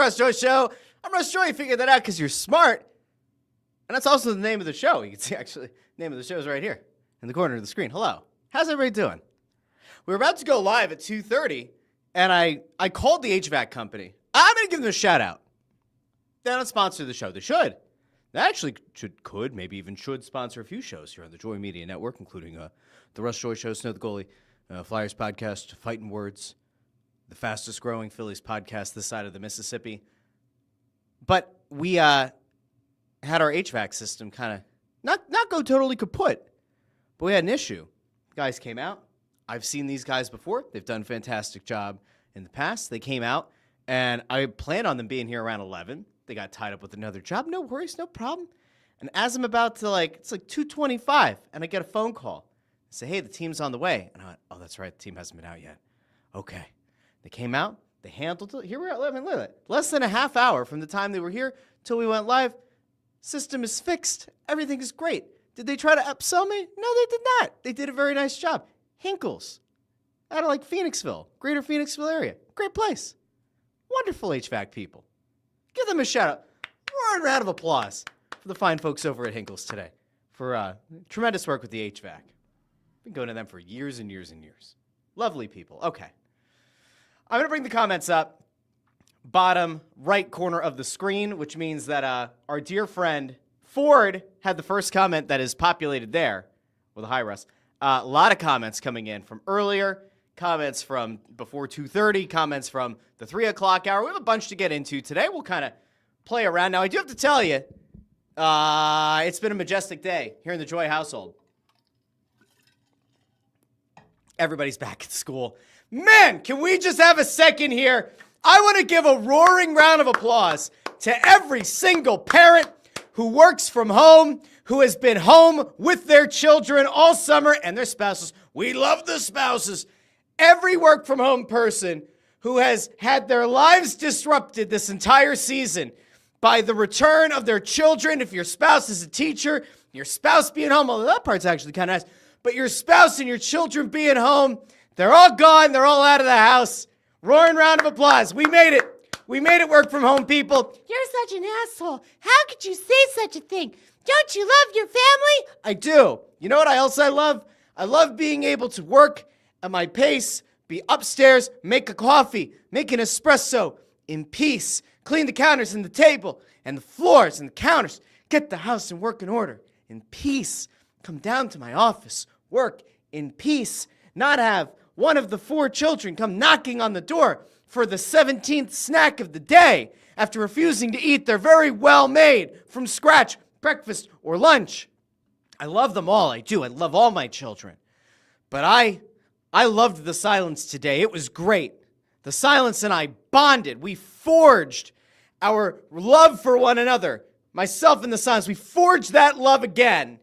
the Russ Joy Show. I'm Russ Joy. You figured that out because you're smart. And that's also the name of the show. You can see, actually, the name of the show is right here in the corner of the screen. Hello. How's everybody doing? We were about to go live at 2:30, and I called the HVAC company. I'm going to give them a shout-out. They don't sponsor the show. They should. They actually could, maybe even should sponsor a few shows here on the Joy Media Network, including the Russ Joy Show, Snow the Goalie, Flyers podcast, Phightin Words, the fastest-growing Phillies podcast this side of the Mississippi. But we had our HVAC system kind of not go totally kaput, but we had an issue. Guys came out. I've seen these guys before. They've done a fantastic job in the past. They came out, and I planned on them being here around 11. They got tied up with another job. No worries, no problem. And as I'm about to, it's 2:25, and I get a phone call. I say, hey, the team's on the way. And I went, oh, that's right, the team hasn't been out yet. Okay. They came out. They handled it. Here we are at 11. Look at that. Less than a half hour from the time they were here till we went live. System is fixed. Everything is great. Did they try to upsell me? No, they did not. They did a very nice job. Hinkles, out of Phoenixville, greater Phoenixville area. Great place. Wonderful HVAC people. Give them a shout out. Roaring round of applause for the fine folks over at Hinkles today for tremendous work with the HVAC. Been going to them for years and years and years. Lovely people. Okay. I'm going to bring the comments up. Bottom right corner of the screen, which means that our dear friend Ford had the first comment that is populated there with a hi, Russ. A lot of comments coming in from earlier, comments from before 2:30, comments from the 3 o'clock hour. We have a bunch to get into today. We'll kind of play around. Now, I do have to tell you, it's been a majestic day here in the Joy household. Everybody's back at school. Man, can we just have a second here? I want to give a roaring round of applause to every single parent who works from home, who has been home with their children all summer and their spouses. We love the spouses. Every work from home person who has had their lives disrupted this entire season by the return of their children. If your spouse is a teacher, your spouse being home, although that part's actually kind of nice, but your spouse and your children being home, they're all gone. They're all out of the house. Roaring round of applause. We made it. We made it, work from home people. You're such an asshole. How could you say such a thing? Don't you love your family? I do. You know what else I love? I love being able to work at my pace, be upstairs, make a coffee, make an espresso in peace, clean the counters and the table and the floors and the counters, get the house and work in order in peace, come down to my office, work in peace, not have one of the 4 children come knocking on the door for the 17th snack of the day after refusing to eat their very well-made, from scratch, breakfast or lunch. I love them all. I do. I love all my children. But I loved the silence today. It was great. The silence and I bonded. We forged our love for one another. Myself and the silence, we forged that love again.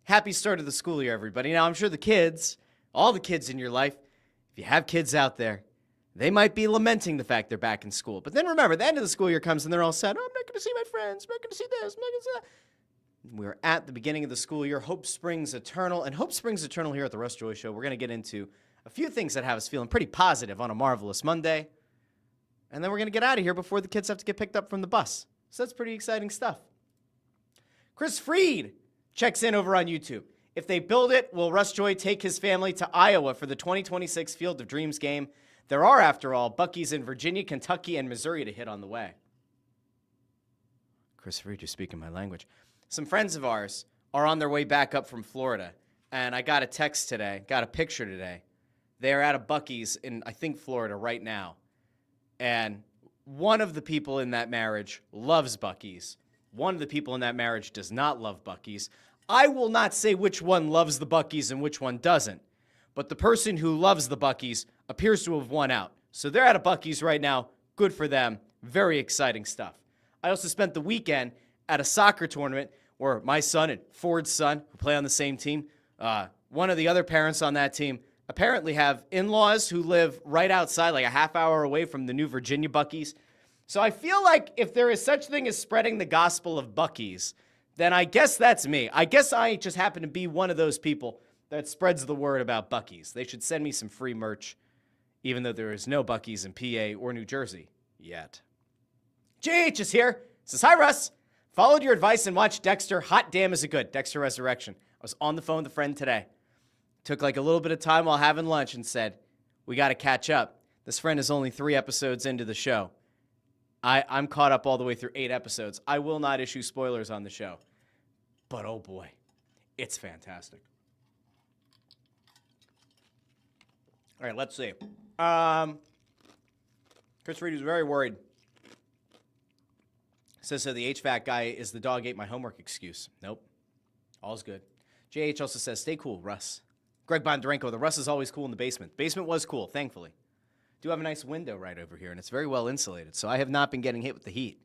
Happy start of the school year, everybody. Now, I'm sure the kids, all the kids in your life, if you have kids out there, they might be lamenting the fact they're back in school. But then remember, the end of the school year comes and they're all sad. Oh, I'm not going to see my friends. I'm not going to see this. I'm not going to see that. We're at the beginning of the school year. Hope springs eternal. And hope springs eternal here at the Russ Joy Show. We're going to get into a few things that have us feeling pretty positive on a marvelous Monday. And then we're going to get out of here before the kids have to get picked up from the bus. So that's pretty exciting stuff. Chris Freed checks in over on YouTube. If they build it, will Russ Joy take his family to Iowa for the 2026 Field of Dreams game? There are, after all, Buc-ee's in Virginia, Kentucky, and Missouri to hit on the way. Chris Freed, you're speaking my language. Some friends of ours are on their way back up from Florida, and I got a text today, got a picture today. They are at a Buc-ee's in, I think, Florida right now. And one of the people in that marriage loves Buc-ee's. One of the people in that marriage does not love Buc-ee's. I will not say which one loves the Buc-ee's and which one doesn't. But the person who loves the Buc-ee's appears to have won out. So they're at a Buc-ee's right now. Good for them. Very exciting stuff. I also spent the weekend at a soccer tournament where my son and Ford's son, who play on the same team, one of the other parents on that team, apparently have in-laws who live right outside, like a half hour away from the new Virginia Buc-ee's. So I feel like if there is such thing as spreading the gospel of Buc-ee's, then I guess that's me. I guess I just happen to be one of those people that spreads the word about Buc-ee's. They should send me some free merch, even though there is no Buc-ee's in PA or New Jersey yet. JH is here. Says, hi, Russ. Followed your advice and watched Dexter. Hot damn, is it good? Dexter Resurrection. I was on the phone with a friend today. Took like a little bit of time while having lunch and said, we got to catch up. This friend is only 3 episodes into the show. I'm caught up all the way through 8 episodes. I will not issue spoilers on the show. But oh boy, it's fantastic. All right, let's see. Chris Reed is very worried. Says, so the HVAC guy is the dog ate my homework excuse. Nope. All's good. JH also says, stay cool, Russ. Greg Bondarenko, the Russ is always cool in the basement. The basement was cool, thankfully. Do have a nice window right over here, and it's very well insulated, so I have not been getting hit with the heat.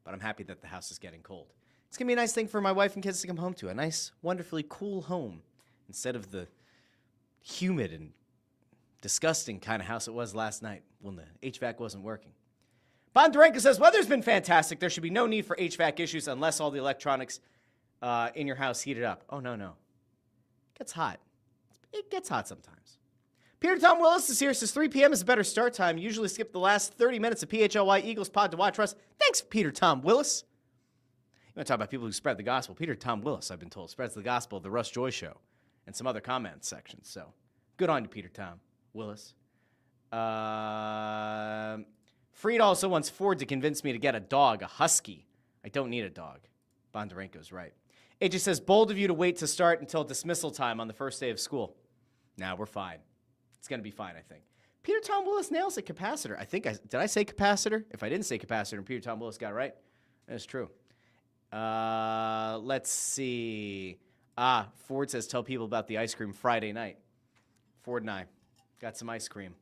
But I'm happy that the house is getting cold. It's going to be a nice thing for my wife and kids to come home to. A nice, wonderfully cool home instead of the humid and disgusting kind of house it was last night when the HVAC wasn't working. Bondarenko says, weather's been fantastic. There should be no need for HVAC issues unless all the electronics in your house heated up. Oh, no. It gets hot. It gets hot sometimes. Peter Tom Willis is here. Says 3 p.m. is a better start time. Usually skip the last 30 minutes of PHLY Eagles pod to watch Russ. Thanks, Peter Tom Willis. You want to talk about people who spread the gospel. Peter Tom Willis, I've been told, spreads the gospel of the Russ Joy Show and some other comment sections. So good on you, Peter Tom Willis. Freed also wants Ford to convince me to get a dog, a husky. I don't need a dog. Bondarenko's right. AJ says, bold of you to wait to start until dismissal time on the first day of school. Nah, we're fine. It's going to be fine, I think. Peter Tom Willis nails it, capacitor. Did I say capacitor? If I didn't say capacitor and Peter Tom Willis got it right, that's true. Let's see. Ford says, tell people about the ice cream Friday night. Ford and I got some ice cream.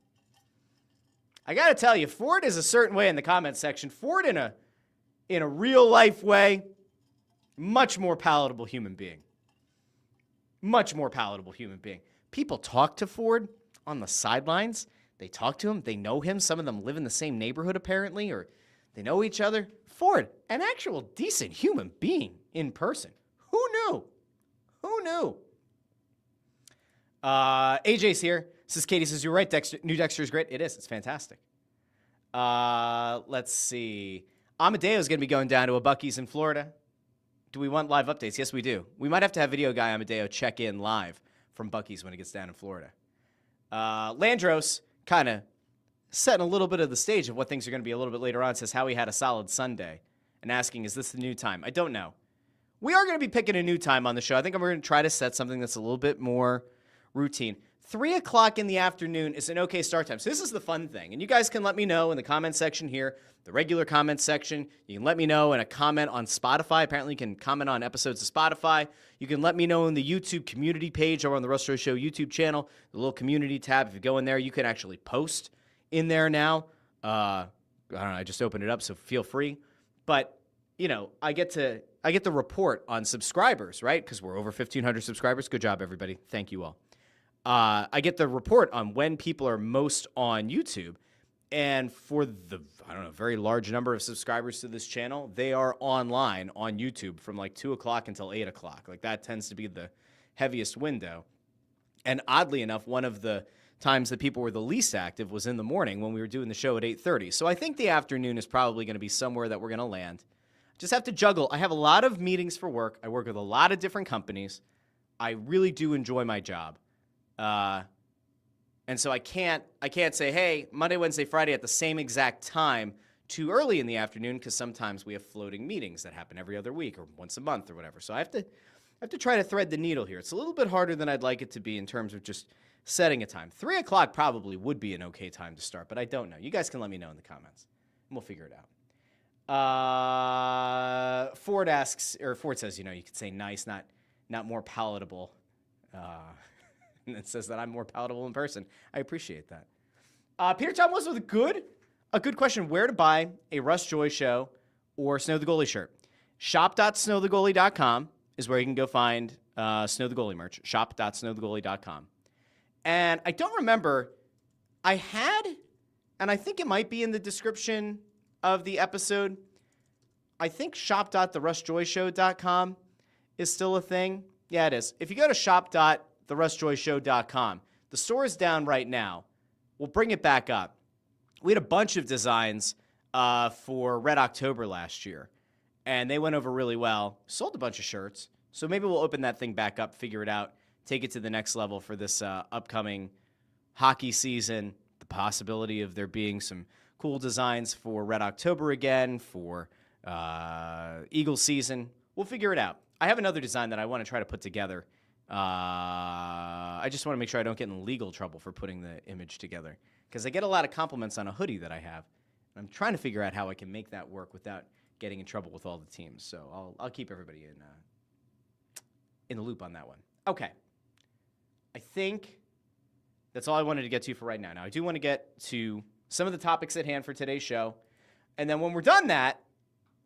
I got to tell you, Ford is a certain way in the comment section. Ford in a real life way, much more palatable human being. Much more palatable human being. People talk to Ford on the sidelines. They talk to him. They know him. Some of them live in the same neighborhood, apparently, or they know each other. Ford, an actual decent human being in person. Who knew? Who knew? AJ's here. Says Katie says, you're right, Dexter. New Dexter is great. It is. It's fantastic. Let's see. Amadeo's going to be going down to a Buc-ee's in Florida. Do we want live updates? Yes, we do. We might have to have video guy Amadeo check in live from Buc-ee's when it gets down in Florida. Landros kind of setting a little bit of the stage of what things are going to be a little bit later on. Says how he had a solid Sunday and asking, is this the new time? I don't know. We are going to be picking a new time on the show. I think we're going to try to set something that's a little bit more routine. 3 o'clock in the afternoon is an okay start time. So this is the fun thing. And you guys can let me know in the comment section here, the regular comment section. You can let me know in a comment on Spotify. Apparently you can comment on episodes of Spotify. You can let me know in the YouTube community page over on the Russ Joy Show YouTube channel, the little community tab. If you go in there, you can actually post in there now. I don't know, I just opened it up, so feel free. But, you know, I get the report on subscribers, right? Because we're over 1,500 subscribers. Good job, everybody. Thank you all. I get the report on when people are most on YouTube. And for the, very large number of subscribers to this channel, they are online on YouTube from like 2 o'clock until 8 o'clock. Like that tends to be the heaviest window. And oddly enough, one of the times that people were the least active was in the morning when we were doing the show at 8:30. So I think the afternoon is probably going to be somewhere that we're going to land. Just have to juggle. I have a lot of meetings for work. I work with a lot of different companies. I really do enjoy my job. And so I can't say, hey, Monday, Wednesday, Friday at the same exact time too early in the afternoon, because sometimes we have floating meetings that happen every other week or once a month or whatever. So I have to try to thread the needle here. It's a little bit harder than I'd like it to be in terms of just setting a time. 3 o'clock probably would be an okay time to start, but I don't know. You guys can let me know in the comments, and we'll figure it out. Ford says, you could say nice, not more palatable. And it says that I'm more palatable in person. I appreciate that. Peter Tom was with a good question. Where to buy a Russ Joy Show or Snow the Goalie shirt? Shop.snowthegoalie.com is where you can go find Snow the Goalie merch. Shop.snowthegoalie.com. And I don't remember, I had, and I think it might be in the description of the episode, I think shop.therussjoyshow.com is still a thing. Yeah, it is. If you go to shop.therussjoyshow.com, the store is down right now. We'll bring it back up. We had a bunch of designs for Red October last year, and they went over really well. Sold a bunch of shirts, so maybe we'll open that thing back up, figure it out, take it to the next level for this upcoming hockey season. The possibility of there being some cool designs for Red October again, for Eagle season. We'll figure it out. I have another design that I want to try to put together. I just want to make sure I don't get in legal trouble for putting the image together, because I get a lot of compliments on a hoodie that I have. I'm trying to figure out how I can make that work without getting in trouble with all the teams. So I'll keep everybody in the loop on that one. Okay. I think that's all I wanted to get to for right now. Now, I do want to get to some of the topics at hand for today's show. And then when we're done that,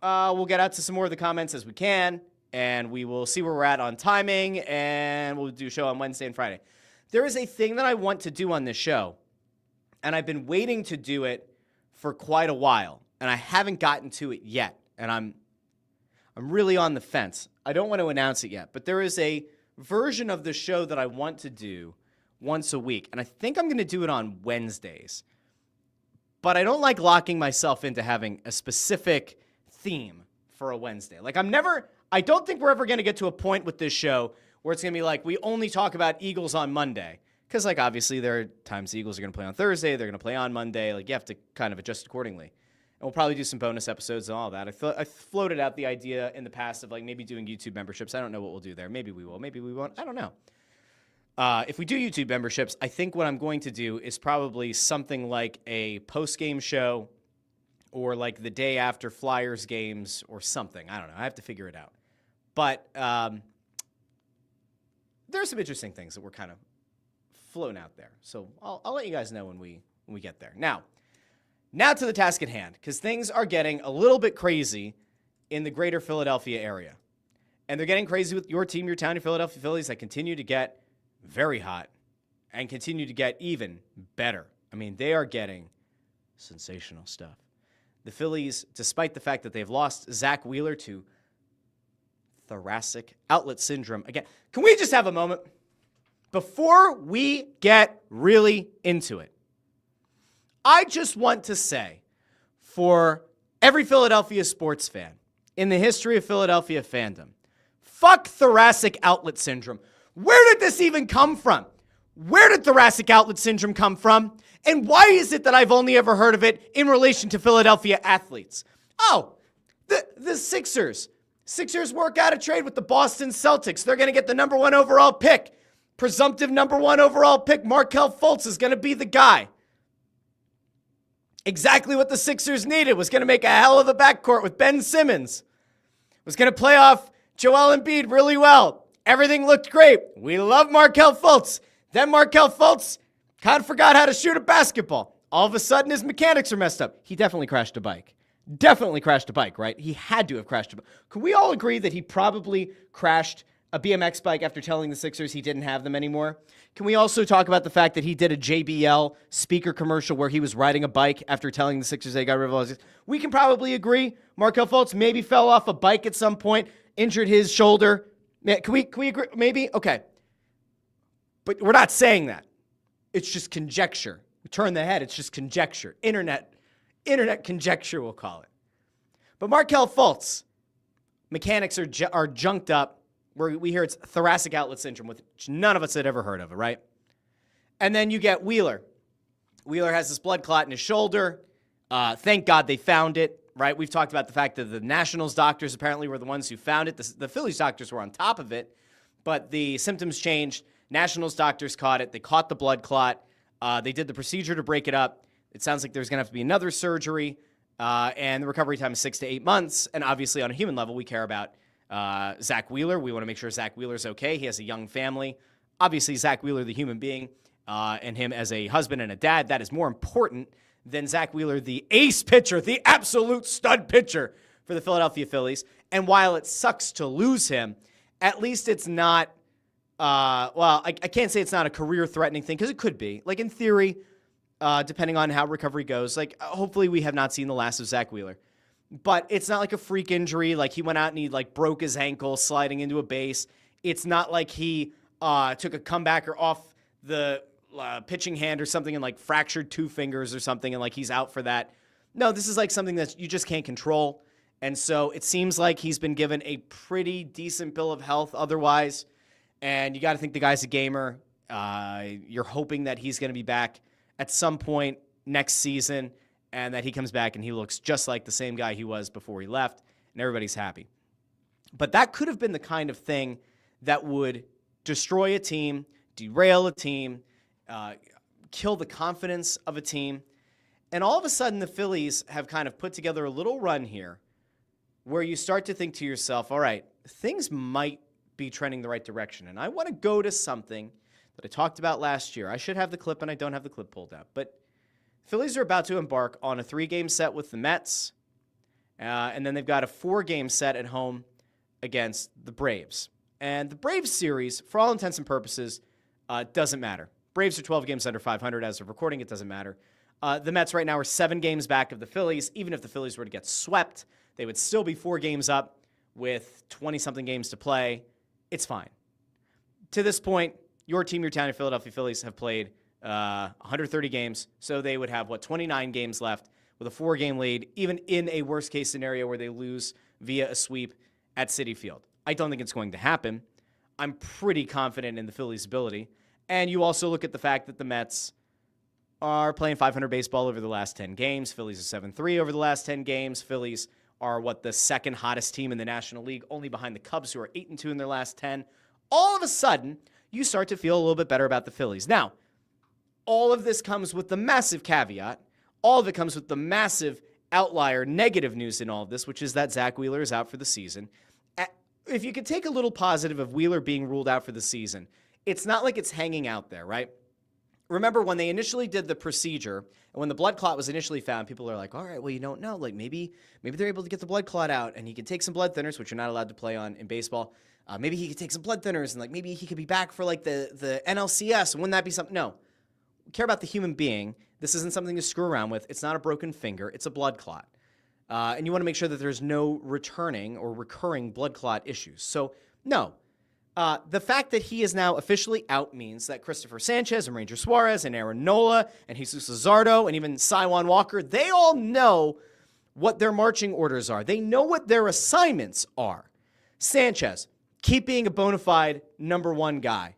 we'll get out to some more of the comments as we can, and we will see where we're at on timing, and we'll do a show on Wednesday and Friday. There is a thing that I want to do on this show, and I've been waiting to do it for quite a while, and I haven't gotten to it yet, and I'm really on the fence. I don't want to announce it yet, but there is a version of the show that I want to do once a week, and I think I'm going to do it on Wednesdays. But I don't like locking myself into having a specific theme for a Wednesday. Like, I don't think we're ever going to get to a point with this show where it's going to be like, we only talk about Eagles on Monday. Because, like, obviously there are times the Eagles are going to play on Thursday, they're going to play on Monday. Like, you have to kind of adjust accordingly. And we'll probably do some bonus episodes and all that. I floated out the idea in the past of, like, maybe doing YouTube memberships. I don't know what we'll do there. Maybe we will. Maybe we won't. I don't know. If we do YouTube memberships, I think what I'm going to do is probably something like a post-game show or like the day after Flyers games or something. I don't know. I have to figure it out. But there are some interesting things that we're kind of floating out there. So I'll let you guys know when we get there. Now to the task at hand, because things are getting a little bit crazy in the greater Philadelphia area. And they're getting crazy with your team, your town, your Philadelphia Phillies that continue to get very hot and continue to get even better. I mean, they are getting sensational stuff. The Phillies, despite the fact that they've lost Zach Wheeler to thoracic outlet syndrome. Again, can we just have a moment? Before we get really into it, I just want to say, for every Philadelphia sports fan in the history of Philadelphia fandom, fuck thoracic outlet syndrome. Where did this even come from? Where did thoracic outlet syndrome come from? And why is it that I've only ever heard of it in relation to Philadelphia athletes? Oh, the Sixers. Sixers work out a trade with the Boston Celtics. They're going to get the number 1 overall pick. Presumptive number 1 overall pick, Markelle Fultz, is going to be the guy. Exactly what the Sixers needed. Was going to make a hell of a backcourt with Ben Simmons. Was going to play off Joel Embiid really well. Everything looked great. We love Markelle Fultz. Then Markelle Fultz kind of forgot how to shoot a basketball. All of a sudden, his mechanics are messed up. He definitely crashed a bike. Definitely crashed a bike, right? He had to have crashed a bike. Can we all agree that he probably crashed a BMX bike after telling the Sixers he didn't have them anymore? Can we also talk about the fact that he did a JBL speaker commercial where he was riding a bike after telling the Sixers they got rid of all his... We can probably agree Markelle Fultz maybe fell off a bike at some point, injured his shoulder. Can we agree? Maybe? Okay. But we're not saying that. It's just conjecture. We turn the head. It's just conjecture. Internet conjecture, we'll call it. But Markelle Fultz, mechanics are junked up. We hear it's thoracic outlet syndrome, which none of us had ever heard of it, right? And then you get Wheeler. Wheeler has this blood clot in his shoulder. Thank God they found it, right? We've talked about the fact that the Nationals doctors apparently were the ones who found it. The Phillies doctors were on top of it, but the symptoms changed. Nationals doctors caught it. They caught the blood clot. They did the procedure to break it up. It sounds like there's going to have to be another surgery, and the recovery time is 6 to 8 months. And obviously, on a human level, we care about Zach Wheeler. We want to make sure Zach Wheeler's okay. He has a young family. Obviously, Zach Wheeler, the human being, and him as a husband and a dad, that is more important than Zach Wheeler, the ace pitcher, the absolute stud pitcher for the Philadelphia Phillies. And while it sucks to lose him, at least it's not, I can't say it's not a career-threatening thing, because it could be. Like, in theory, depending on how recovery goes, like, hopefully we have not seen the last of Zach Wheeler. But it's not like a freak injury, like he went out and he, like, broke his ankle sliding into a base. It's not like he took a comebacker off the pitching hand or something and, like, fractured 2 fingers or something and, like, he's out for that. No, this is like something that you just can't control. And so it seems like he's been given a pretty decent bill of health otherwise. And you got to think the guy's a gamer. You're hoping that he's going to be back at some point next season and that he comes back and he looks just like the same guy he was before he left, and everybody's happy. But that could have been the kind of thing that would destroy a team, derail a team, kill the confidence of a team. And all of a sudden, the Phillies have kind of put together a little run here where you start to think to yourself, all right, things might be trending the right direction. And I want to go to something that I talked about last year. I should have the clip, and I don't have the clip pulled up. But Phillies are about to embark on a 3-game set with the Mets, and then they've got a 4-game set at home against the Braves. And the Braves series, for all intents and purposes, doesn't matter. Braves are 12 games under 500 as of recording. It doesn't matter. The Mets right now are 7 games back of the Phillies. Even if the Phillies were to get swept, they would still be 4 games up with 20-something games to play. It's fine. To this point, your team, your town, your Philadelphia Phillies have played 130 games, so they would have, 29 games left with a 4-game lead, even in a worst-case scenario where they lose via a sweep at Citi Field. I don't think it's going to happen. I'm pretty confident in the Phillies' ability. And you also look at the fact that the Mets are playing 500 baseball over the last 10 games. Phillies are 7-3 over the last 10 games. Phillies are, the second hottest team in the National League, only behind the Cubs, who are 8-2 in their last 10. All of a sudden, you start to feel a little bit better about the Phillies. Now, all of this comes with the massive caveat. All of it comes with the massive outlier negative news in all of this, which is that Zach Wheeler is out for the season. If you could take a little positive of Wheeler being ruled out for the season, it's not like it's hanging out there, right? Remember when they initially did the procedure and when the blood clot was initially found, people are like, all right, well, you don't know. Like maybe they're able to get the blood clot out and he can take some blood thinners, which you're not allowed to play on in baseball. Maybe he could take some blood thinners and maybe he could be back for the NLCS. Wouldn't that be something? No. We care about the human being. This isn't something to screw around with. It's not a broken finger. It's a blood clot. And you want to make sure that there's no returning or recurring blood clot issues. So, no. The fact that he is now officially out means that Christopher Sanchez and Ranger Suarez and Aaron Nola and Jesus Luzardo and even Taijuan Walker, they all know what their marching orders are. They know what their assignments are. Sanchez, keep being a bona fide number 1 guy.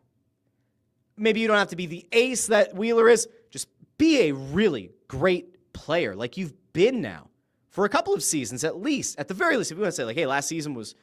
Maybe you don't have to be the ace that Wheeler is. Just be a really great player like you've been now for a couple of seasons at least. At the very least, if you want to say, hey, last season was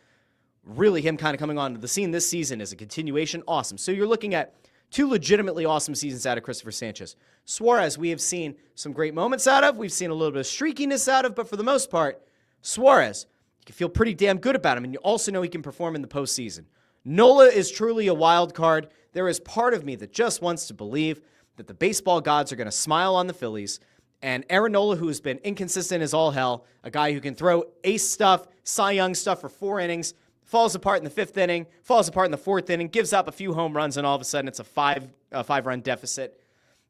really him kind of coming onto the scene. This season is a continuation. Awesome. So you're looking at 2 legitimately awesome seasons out of Christopher Sanchez. Suarez, we have seen some great moments out of. We've seen a little bit of streakiness out of. But for the most part, Suarez, you can feel pretty damn good about him. And you also know he can perform in the postseason. Nola is truly a wild card. There is part of me that just wants to believe that the baseball gods are going to smile on the Phillies. And Aaron Nola, who has been inconsistent as all hell, a guy who can throw ace stuff, Cy Young stuff for 4 innings, falls apart in the 5th inning, falls apart in the 4th inning, gives up a few home runs, and all of a sudden it's a 5-run deficit.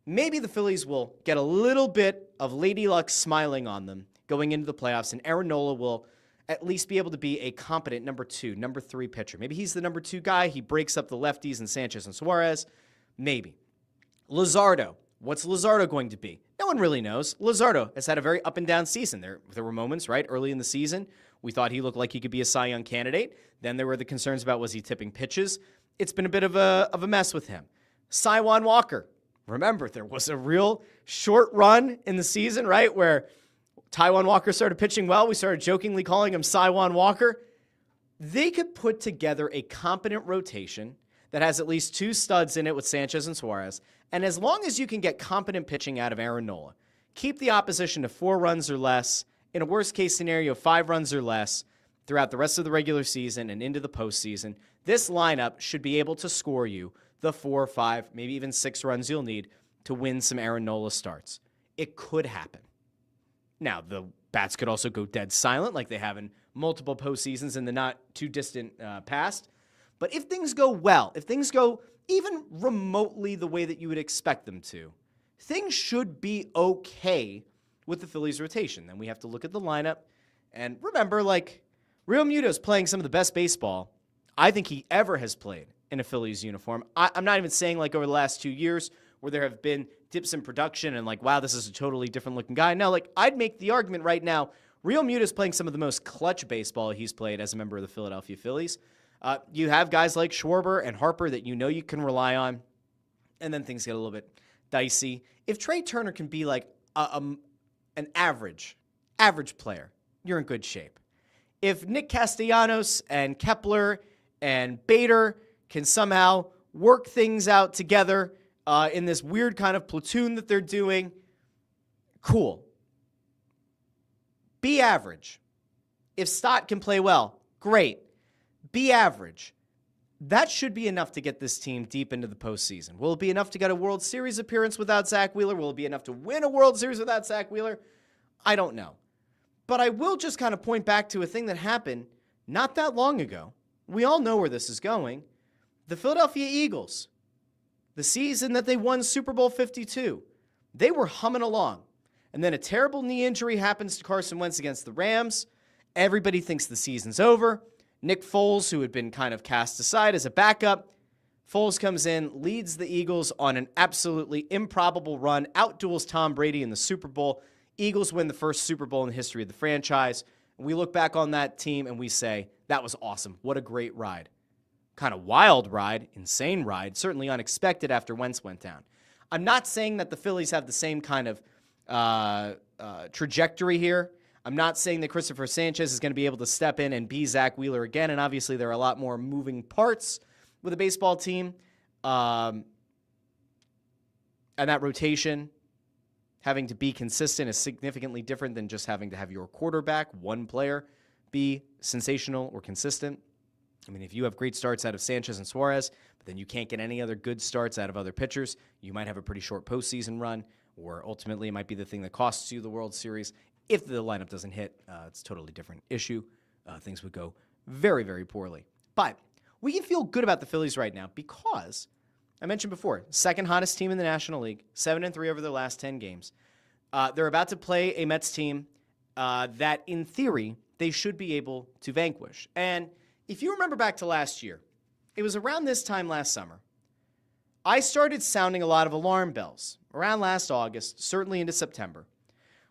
Maybe the Phillies will get a little bit of Lady Luck smiling on them going into the playoffs, and Aaron Nola will at least be able to be a competent number 2, number 3 pitcher. Maybe he's the number 2 guy. He breaks up the lefties and Sanchez and Suarez. Maybe. Luzardo. What's Luzardo going to be? No one really knows. Luzardo has had a very up and down season. There were moments, right, early in the season. We thought he looked like he could be a Cy Young candidate. Then there were the concerns about was he tipping pitches. It's been a bit of a mess with him. Taijuan Walker. Remember, there was a real short run in the season, right, where Taijuan Walker started pitching well. We started jokingly calling him Taijuan Walker. They could put together a competent rotation that has at least 2 studs in it with Sanchez and Suarez. And as long as you can get competent pitching out of Aaron Nola, keep the opposition to 4 runs or less, in a worst-case scenario, 5 runs or less throughout the rest of the regular season and into the postseason, this lineup should be able to score you the 4, 5, maybe even 6 runs you'll need to win some Aaron Nola starts. It could happen. Now, the bats could also go dead silent like they have in multiple postseasons in the not-too-distant past. But if things go well, if things go even remotely the way that you would expect them to, things should be okay with the Phillies rotation. Then we have to look at the lineup. And remember, Real Muto's playing some of the best baseball I think he ever has played in a Phillies uniform. I'm not even saying over the last 2 years where there have been dips in production and like, wow, this is a totally different looking guy. No, like I'd make the argument right now, Real Muta is playing some of the most clutch baseball he's played as a member of the Philadelphia Phillies. You have guys like Schwarber and Harper that you know you can rely on, and then things get a little bit dicey. If Trey Turner can be like an average player, you're in good shape. If Nick Castellanos and Kepler and Bader can somehow work things out together in this weird kind of platoon that they're doing, cool. Be average. If Stott can play well, great. Be average. That should be enough to get this team deep into the postseason. Will it be enough to get a World Series appearance without Zach Wheeler? Will it be enough to win a World Series without Zach Wheeler? I don't know. But I will just kind of point back to a thing that happened not that long ago. We all know where this is going. The Philadelphia Eagles, the season that they won Super Bowl 52, they were humming along. And then a terrible knee injury happens to Carson Wentz against the Rams. Everybody thinks the season's over. Nick Foles, who had been kind of cast aside as a backup, Foles comes in, leads the Eagles on an absolutely improbable run, outduels Tom Brady in the Super Bowl. Eagles win the first Super Bowl in the history of the franchise. And we look back on that team and we say, that was awesome. What a great ride. Kind of wild ride, insane ride, certainly unexpected after Wentz went down. I'm not saying that the Phillies have the same kind of trajectory here. I'm not saying that Christopher Sanchez is going to be able to step in and be Zach Wheeler again, and obviously there are a lot more moving parts with a baseball team. And that rotation, having to be consistent, is significantly different than just having to have your quarterback, one player, be sensational or consistent. I mean, if you have great starts out of Sanchez and Suarez, but then you can't get any other good starts out of other pitchers, you might have a pretty short postseason run, or ultimately it might be the thing that costs you the World Series. If the lineup doesn't hit, it's a totally different issue. Things would go very, very poorly. But we can feel good about the Phillies right now because, I mentioned before, second hottest team in the National League, 7-3 over their last 10 games. They're about to play a Mets team that, in theory, they should be able to vanquish. And if you remember back to last year, it was around this time last summer, I started sounding a lot of alarm bells around last August, certainly into September,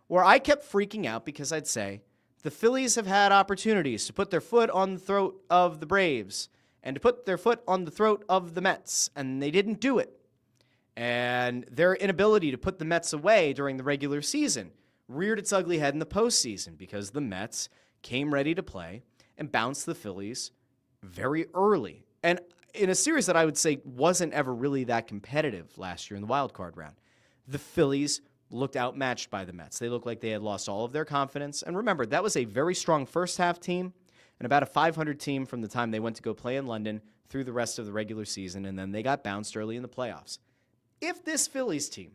where I kept freaking out because I'd say, the Phillies have had opportunities to put their foot on the throat of the Braves and to put their foot on the throat of the Mets, and they didn't do it. And their inability to put the Mets away during the regular season reared its ugly head in the postseason because the Mets came ready to play and bounced the Phillies very early. And in a series that I would say wasn't ever really that competitive last year in the wild card round, the Phillies looked outmatched by the Mets. They looked like they had lost all of their confidence. And remember, that was a very strong first-half team and about a 500 team from the time they went to go play in London through the rest of the regular season, and then they got bounced early in the playoffs. If this Phillies team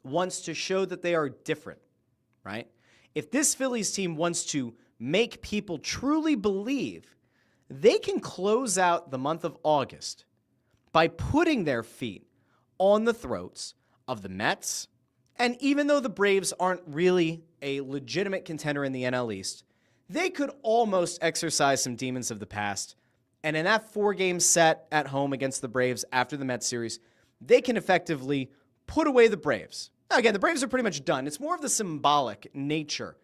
wants to show that they are different, right? If this Phillies team wants to make people truly believe, they can close out the month of August by putting their feet on the throats of the Mets. And even though the Braves aren't really a legitimate contender in the NL East, they could almost exercise some demons of the past. And in that 4-game set at home against the Braves after the Mets series, they can effectively put away the Braves. Now, again, the Braves are pretty much done. It's more of the symbolic nature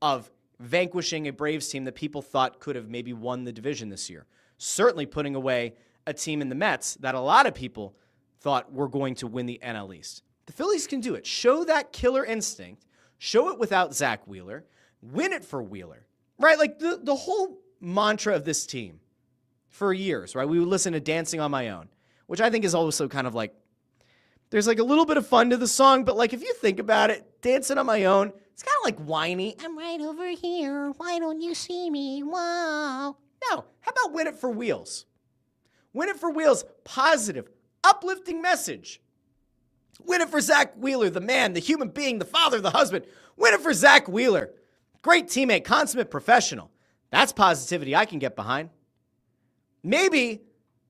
of vanquishing a Braves team that people thought could have maybe won the division this year. Certainly putting away a team in the Mets that a lot of people thought were going to win the NL East. The Phillies can do it. Show that killer instinct. Show it without Zach Wheeler. Win it for Wheeler. Right? Like the whole mantra of this team for years, right? We would listen to Dancing on My Own, which I think is also kind of like, there's like a little bit of fun to the song, but like if you think about it, Dancing on My Own, it's kind of like whiny. I'm right over here. Why don't you see me? Wow. No, how about Win It for Wheels? Win It for Wheels, positive, uplifting message. Win it for Zach Wheeler, the man, the human being, the father, the husband. Win it for Zach Wheeler. Great teammate, consummate professional. That's positivity I can get behind. Maybe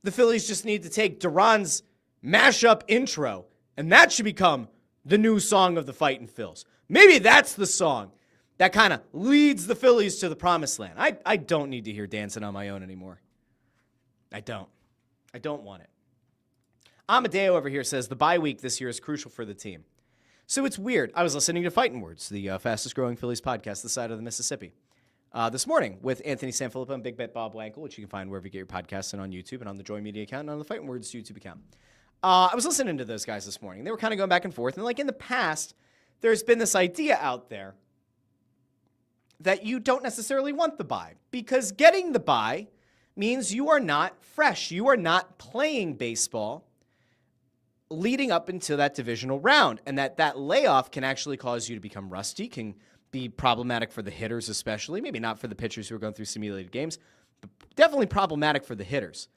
the Phillies just need to take Duran's mashup intro, and that should become the new song of the Phightin Phils. Maybe that's the song that kind of leads the Phillies to the promised land. I don't need to hear Dancing on My Own anymore. I don't want it. Amadeo over here says the bye week this year is crucial for the team. So it's weird. I was listening to Phightin Words, the fastest growing Phillies podcast this side of the Mississippi, this morning with Anthony Sanfilippo and Big Bet Bob Wankel, which you can find wherever you get your podcasts and on YouTube and on the Joy Media account and on the Phightin Words YouTube account. I was listening to those guys this morning. They were kind of going back and forth. And like in the past, there's been this idea out there that you don't necessarily want the bye because getting the bye means you are not fresh. You are not playing baseball leading up into that divisional round, and that layoff can actually cause you to become rusty, can be problematic for the hitters especially, maybe not for the pitchers who are going through simulated games, but definitely problematic for the hitters.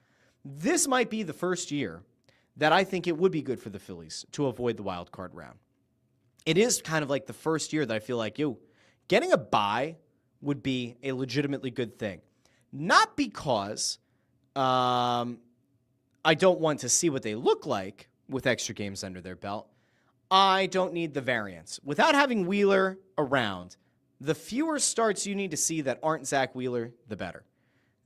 This might be the first year that I think it would be good for the Phillies to avoid the wild card round. It is kind of like the first year that I feel like, getting a bye would be a legitimately good thing. Not because I don't want to see what they look like with extra games under their belt. I don't need the variance. Without having Wheeler around, the fewer starts you need to see that aren't Zach Wheeler, the better.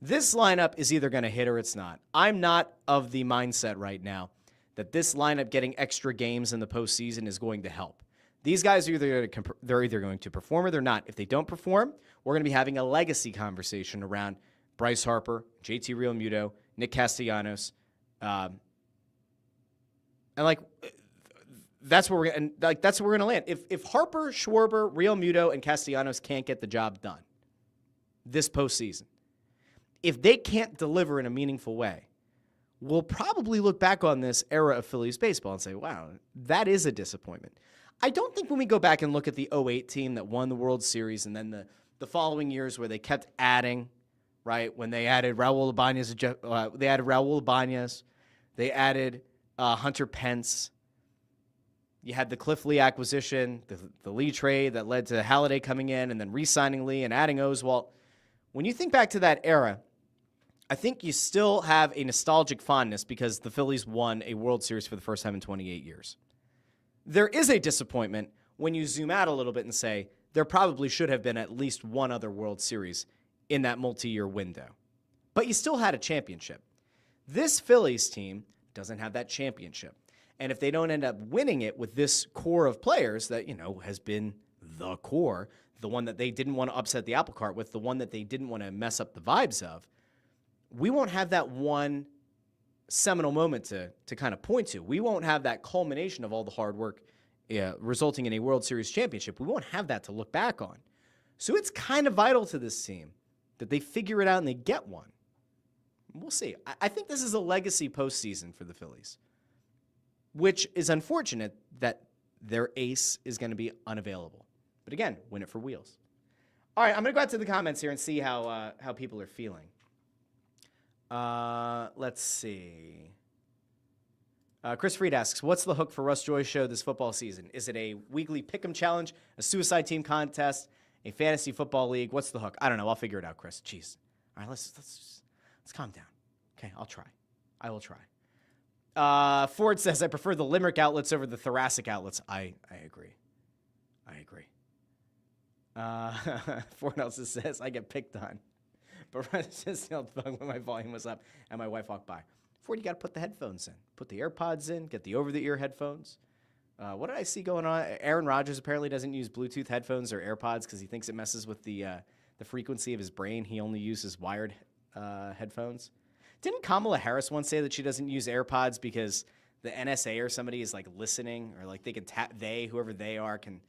This lineup is either going to hit or it's not. I'm not of the mindset right now that this lineup getting extra games in the postseason is going to help. These guys are they're either going to perform or they're not. If they don't perform, we're going to be having a legacy conversation around Bryce Harper, JT Realmuto, Nick Castellanos, and that's where we're going to land. If Harper, Schwarber, Realmuto, and Castellanos can't get the job done this postseason, if they can't deliver in a meaningful way, we'll probably look back on this era of Phillies baseball and say, wow, that is a disappointment. I don't think when we go back and look at the 2008 team that won the World Series and then the following years where they kept adding, right, when they added Raul Ibanez, they added Hunter Pence. You had the Cliff Lee acquisition, the Lee trade that led to Halladay coming in and then re-signing Lee and adding Oswalt. When you think back to that era, I think you still have a nostalgic fondness because the Phillies won a World Series for the first time in 28 years. There is a disappointment when you zoom out a little bit and say there probably should have been at least one other World Series in that multi-year window. But you still had a championship. This Phillies team doesn't have that championship. And if they don't end up winning it with this core of players that, has been the core, the one that they didn't want to upset the apple cart with, the one that they didn't want to mess up the vibes of, we won't have that one seminal moment to kind of point to. We won't have that culmination of all the hard work resulting in a World Series championship. We won't have that to look back on. So it's kind of vital to this team that they figure it out and they get one. We'll see. I think this is a legacy postseason for the Phillies, which is unfortunate that their ace is going to be unavailable. But again, win it for Wheels. All right, I'm going to go out to the comments here and see how people are feeling. Let's see. Chris Freed asks, what's the hook for Russ Joy Show this football season? Is it a weekly pick'em challenge, a suicide team contest, a fantasy football league? What's the hook? I don't know. I'll figure it out, Chris. Jeez. All right, let's calm down. Okay, I'll try. I will try. Ford says, I prefer the limerick outlets over the thoracic outlets. I agree. Ford also says, I get picked on. But Russ just yelled when my volume was up and my wife walked by. Ford, you got to put the headphones in. Put the AirPods in. Get the over-the-ear headphones. What did I see going on? Aaron Rodgers apparently doesn't use Bluetooth headphones or AirPods because he thinks it messes with the frequency of his brain. He only uses wired headphones. Didn't Kamala Harris once say that she doesn't use AirPods because the NSA or somebody is like listening, or like they can whoever they are, can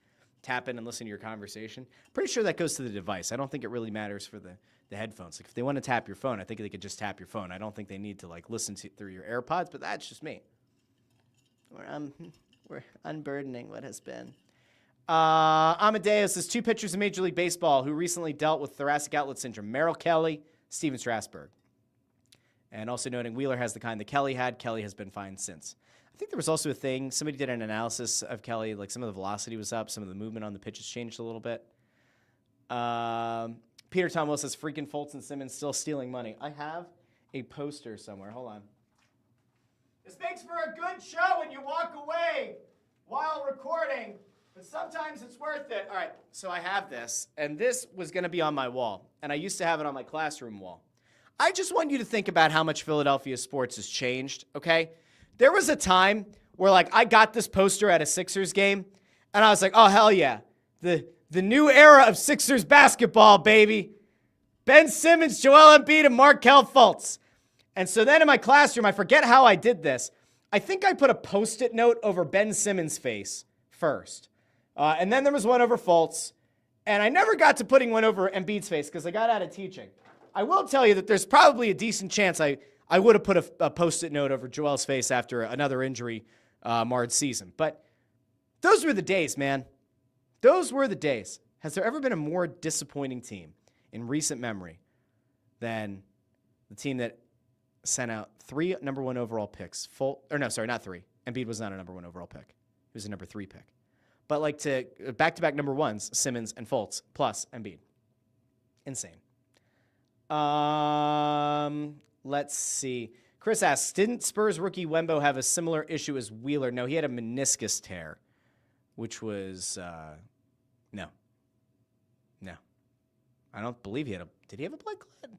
tap in and listen to your conversation? Pretty sure that goes to the device. I don't think it really matters for the headphones. Like if they want to tap your phone, I think they could just tap your phone. I don't think they need to like listen to through your AirPods, but that's just me. We're unburdening what has been. Amadeus says 2 pitchers in Major League Baseball who recently dealt with thoracic outlet syndrome: Merrill Kelly, Steven Strasburg. And also noting Wheeler has the kind that Kelly had. Kelly has been fine since. I think there was also a thing, somebody did an analysis of Kelly, like some of the velocity was up, some of the movement on the pitches changed a little bit. Peter Tom Will says, freaking Fulton Simmons still stealing money. I have a poster somewhere. Hold on. This makes for a good show when you walk away while recording, but sometimes it's worth it. All right, so I have this, and this was going to be on my wall, and I used to have it on my classroom wall. I just want you to think about how much Philadelphia sports has changed, okay? There was a time where, like, I got this poster at a Sixers game, and I was like, oh, hell yeah. The new era of Sixers basketball, baby. Ben Simmons, Joel Embiid, and Markelle Fultz. And so then in my classroom, I forget how I did this. I think I put a Post-it note over Ben Simmons' face first. And then there was one over Fultz. And I never got to putting one over Embiid's face because I got out of teaching. I will tell you that there's probably a decent chance I would have put a Post-it note over Joel's face after another injury marred season. But those were the days, man. Those were the days. Has there ever been a more disappointing team in recent memory than the team that sent out 3 number 1 overall picks? Not 3. Embiid was not a number 1 overall pick. He was a number 3 pick. But like to back-to-back number 1s, Simmons and Fultz, plus Embiid. Insane. Let's see. Chris asks, didn't Spurs rookie Wembo have a similar issue as Wheeler? No, he had a meniscus tear, which was, no. I don't believe he had did he have a blood clot?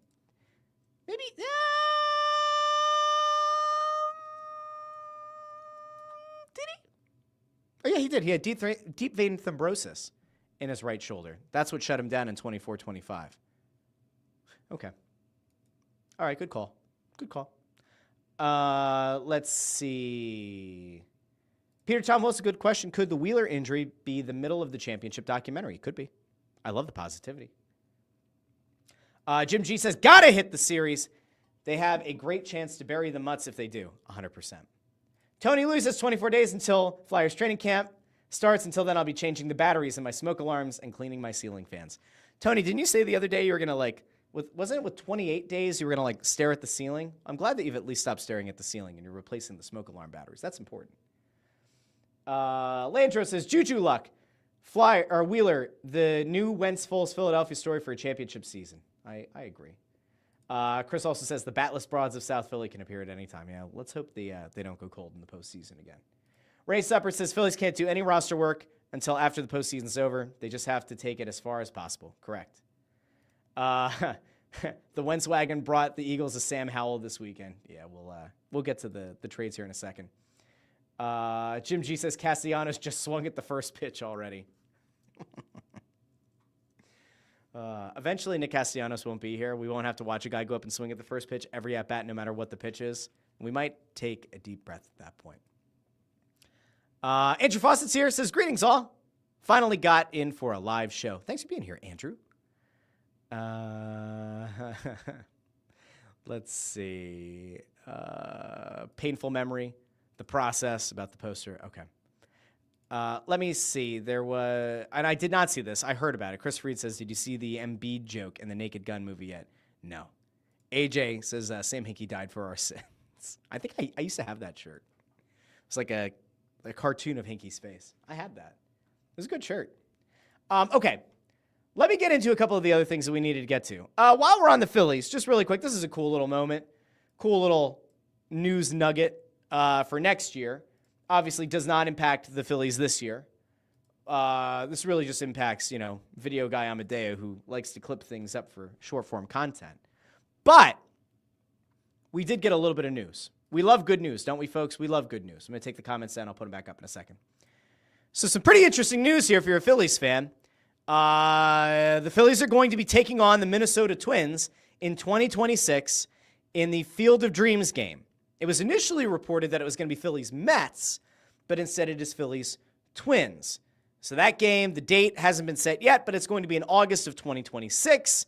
Maybe, did he? Oh, yeah, he did. He had deep vein thrombosis in his right shoulder. That's what shut him down in 24-25. Okay. All right, good call. Let's see. Peter Tom Wilson, good question. Could the Wheeler injury be the middle of the championship documentary? Could be. I love the positivity. Jim G says, gotta hit the series. They have a great chance to bury the Mutts if they do. 100%. Tony Lou says 24 days until Flyers training camp starts. Until then, I'll be changing the batteries in my smoke alarms and cleaning my ceiling fans. Tony, didn't you say the other day you were going to, wasn't it with 28 days you were going to, stare at the ceiling? I'm glad that you've at least stopped staring at the ceiling and you're replacing the smoke alarm batteries. That's important. Landro says, Juju luck. Wheeler, the new Wentz Foles Philadelphia story for a championship season. I agree. Chris also says the batless broads of South Philly can appear at any time. Yeah, let's hope they don't go cold in the postseason again. Ray Supper says Phillies can't do any roster work until after the postseason's over. They just have to take it as far as possible. Correct. The Wentz wagon brought the Eagles a Sam Howell this weekend. Yeah, we'll get to the trades here in a second. Jim G says Castellanos just swung at the first pitch already. Eventually, Nick Castellanos won't be here. We won't have to watch a guy go up and swing at the first pitch every at-bat, no matter what the pitch is. We might take a deep breath at that point. Andrew Fawcett's here, says, greetings all. Finally got in for a live show. Thanks for being here, Andrew. Let's see. Painful memory, the process about the poster. Okay. Let me see. There was, and I did not see this. I heard about it. Chris Reed says, did you see the Embiid joke in the Naked Gun movie yet? No. AJ says, Sam Hinkie died for our sins. I think I used to have that shirt. It's like a cartoon of Hinkie's face. I had that. It was a good shirt. Okay. Let me get into a couple of the other things that we needed to get to. While we're on the Phillies, just really quick, this is a cool little moment. Cool little news nugget for next year. Obviously does not impact the Phillies this year. This really just impacts, video guy Amadeo who likes to clip things up for short form content. But we did get a little bit of news. We love good news, don't we, folks? We love good news. I'm going to take the comments down. I'll put them back up in a second. So some pretty interesting news here if you're a Phillies fan. The Phillies are going to be taking on the Minnesota Twins in 2026 in the Field of Dreams game. It was initially reported that it was going to be Phillies Mets, but instead it is Phillies Twins. So that game, the date hasn't been set yet, but it's going to be in August of 2026.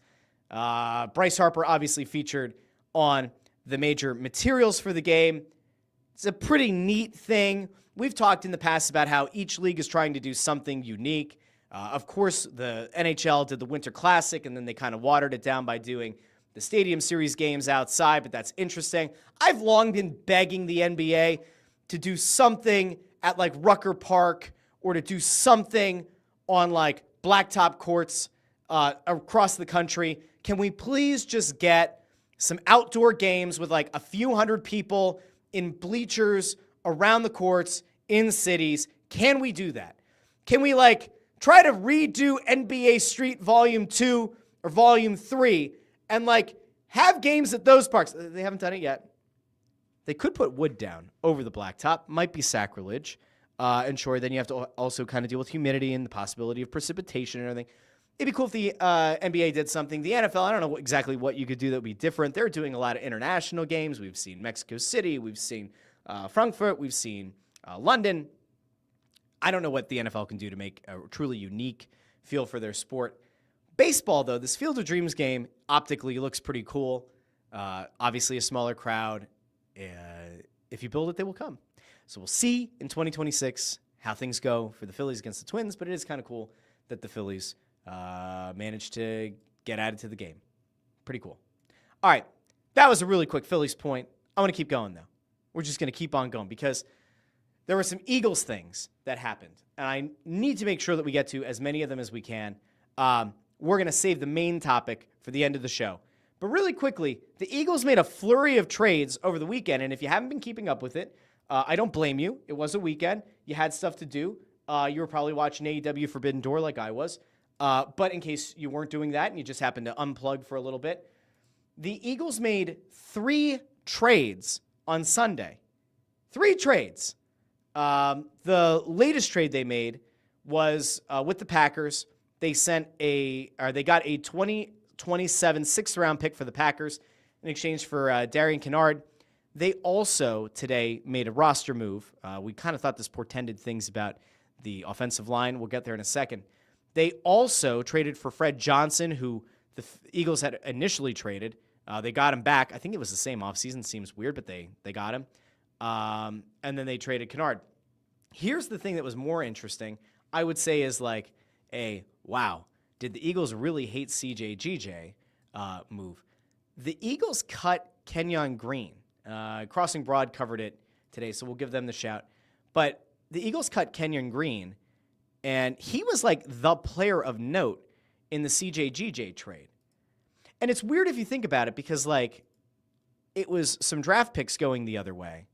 Bryce Harper obviously featured on the major materials for the game. It's a pretty neat thing. We've talked in the past about how each league is trying to do something unique. Of course, the NHL did the Winter Classic, and then they kind of watered it down by doing the Stadium Series games outside, but that's interesting. I've long been begging the NBA to do something at like Rucker Park or to do something on like blacktop courts across the country. Can we please just get some outdoor games with like a few hundred people in bleachers around the courts in cities? Can we do that? Can we like try to redo NBA Street Volume 2 or Volume 3 and like have games at those parks? They haven't done it yet. They could put wood down over the blacktop. Might be sacrilege. And sure, then you have to also kind of deal with humidity and the possibility of precipitation and everything. It'd be cool if the NBA did something. The NFL, I don't know exactly what you could do that would be different. They're doing a lot of international games. We've seen Mexico City. We've seen Frankfurt. We've seen London. I don't know what the NFL can do to make a truly unique feel for their sport. Baseball, though, this Field of Dreams game optically looks pretty cool. Obviously, a smaller crowd. If you build it, they will come. So we'll see in 2026 how things go for the Phillies against the Twins, but it is kind of cool that the Phillies managed to get added to the game. Pretty cool. All right, that was a really quick Phillies point. I want to keep going, though. We're just going to keep on going because there were some Eagles things that happened, and I need to make sure that we get to as many of them as we can. We're going to save the main topic for the end of the show. But really quickly, the Eagles made a flurry of trades over the weekend, and if you haven't been keeping up with it, I don't blame you. It was a weekend. You had stuff to do. You were probably watching AEW Forbidden Door like I was. But in case you weren't doing that and you just happened to unplug for a little bit, the Eagles made 3 trades on Sunday. 3 trades. The latest trade they made was with the Packers. They got a 2027 6th-round pick for the Packers in exchange for Darian Kennard. They also today made a roster move. We kind of thought this portended things about the offensive line. We'll get there in a second. They also traded for Fred Johnson, who the Eagles had initially traded. They got him back. I think it was the same offseason. Seems weird, but they got him. And then they traded Kennard. Here's the thing that was more interesting, I would say, is like a, wow, did the Eagles really hate CJGJ move? The Eagles cut Kenyon Green. Crossing Broad covered it today, so we'll give them the shout. But the Eagles cut Kenyon Green, and he was like the player of note in the CJGJ trade. And it's weird if you think about it because, like, it was some draft picks going the other way.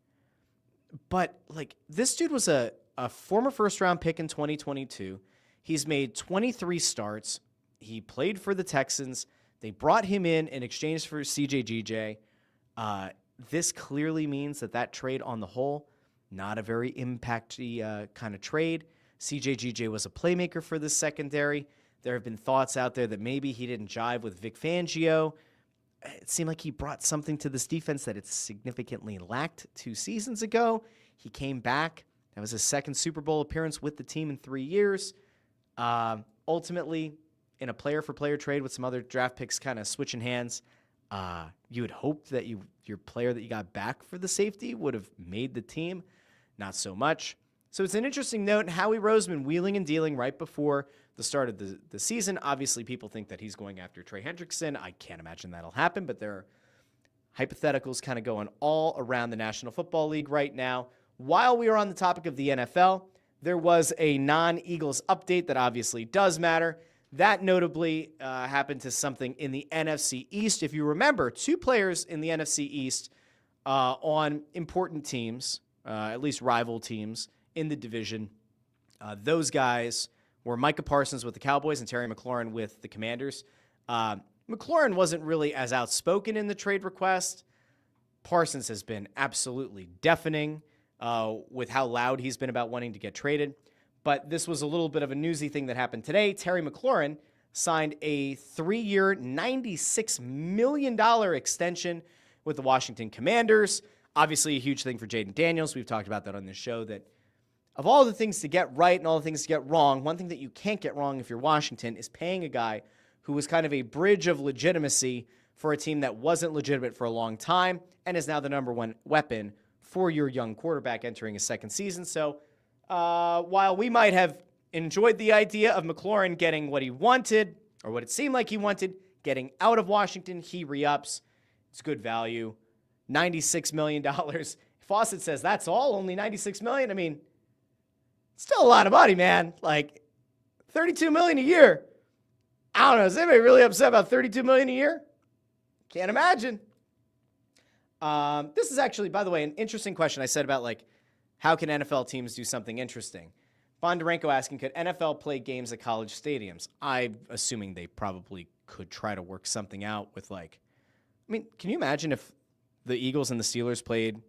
But, like, this dude was a former first-round pick in 2022. He's made 23 starts. He played for the Texans. They brought him in exchange for CJGJ. This clearly means that trade on the whole, not a very impacty kind of trade. CJGJ was a playmaker for the secondary. There have been thoughts out there that maybe he didn't jive with Vic Fangio. It seemed like he brought something to this defense that it significantly lacked 2 seasons ago. He came back. That was his second Super Bowl appearance with the team in 3 years. Ultimately, in a player-for-player trade with some other draft picks kind of switching hands, you would hope that your player that you got back for the safety would have made the team. Not so much. So it's an interesting note. Howie Roseman wheeling and dealing right before the start of the season. Obviously, people think that he's going after Trey Hendrickson. I can't imagine that'll happen, but there are hypotheticals kind of going all around the National Football League right now. While we are on the topic of the NFL, there was a non-Eagles update that obviously does matter. That notably happened to something in the NFC East. If you remember, 2 players in the NFC East on important teams, at least rival teams in the division. Those guys were Micah Parsons with the Cowboys and Terry McLaurin with the Commanders. McLaurin wasn't really as outspoken in the trade request. Parsons has been absolutely deafening with how loud he's been about wanting to get traded. But this was a little bit of a newsy thing that happened today. Terry McLaurin signed a 3-year, $96 million extension with the Washington Commanders. Obviously, a huge thing for Jaden Daniels. We've talked about that on this show, that of all the things to get right and all the things to get wrong, one thing that you can't get wrong if you're Washington is paying a guy who was kind of a bridge of legitimacy for a team that wasn't legitimate for a long time and is now the number 1 weapon for your young quarterback entering his second season. So while we might have enjoyed the idea of McLaurin getting what he wanted, or what it seemed like he wanted, getting out of Washington, he re-ups. It's good value. $96 million. Fawcett says that's all, only $96 million. I mean, still a lot of money, man. Like $32 million a year. I don't know. Is anybody really upset about $32 million a year? Can't imagine. This is actually, by the way, an interesting question I said about, like, how can NFL teams do something interesting? Bondarenko asking, could NFL play games at college stadiums? I'm assuming they probably could try to work something out with, like, I mean, can you imagine if the Eagles and the Steelers played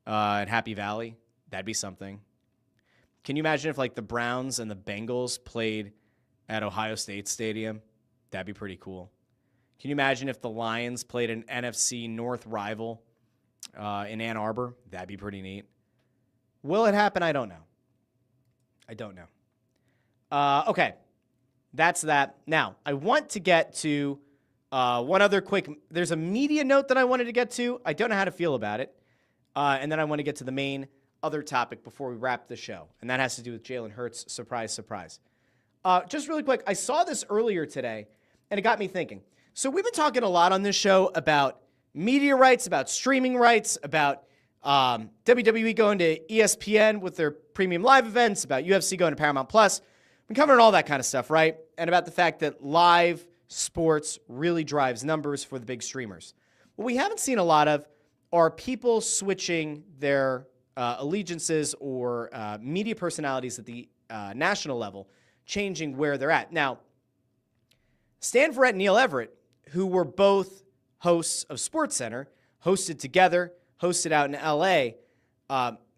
at Happy Valley. That'd be something. Can you imagine if, like, the Browns and the Bengals played at Ohio State Stadium? That'd be pretty cool. Can you imagine if the Lions played an NFC North rival in Ann Arbor? That'd be pretty neat. Will it happen? I don't know. Okay. That's that. Now, I want to get to one other quick. There's a media note that I wanted to get to. I don't know how to feel about it. And then I want to get to the main other topic before we wrap the show. And that has to do with Jalen Hurts. Surprise, surprise. Just really quick, I saw this earlier today, and it got me thinking. So we've been talking a lot on this show about media rights, about streaming rights, about WWE going to ESPN with their premium live events, about UFC going to Paramount Plus. We're covering all that kind of stuff, right? And about the fact that live sports really drives numbers for the big streamers. What we haven't seen a lot of are people switching their allegiances or media personalities at the national level, changing where they're at. Now, Verrett and Neil Everett, who were both hosts of SportsCenter, hosted together, hosted out in L.A.,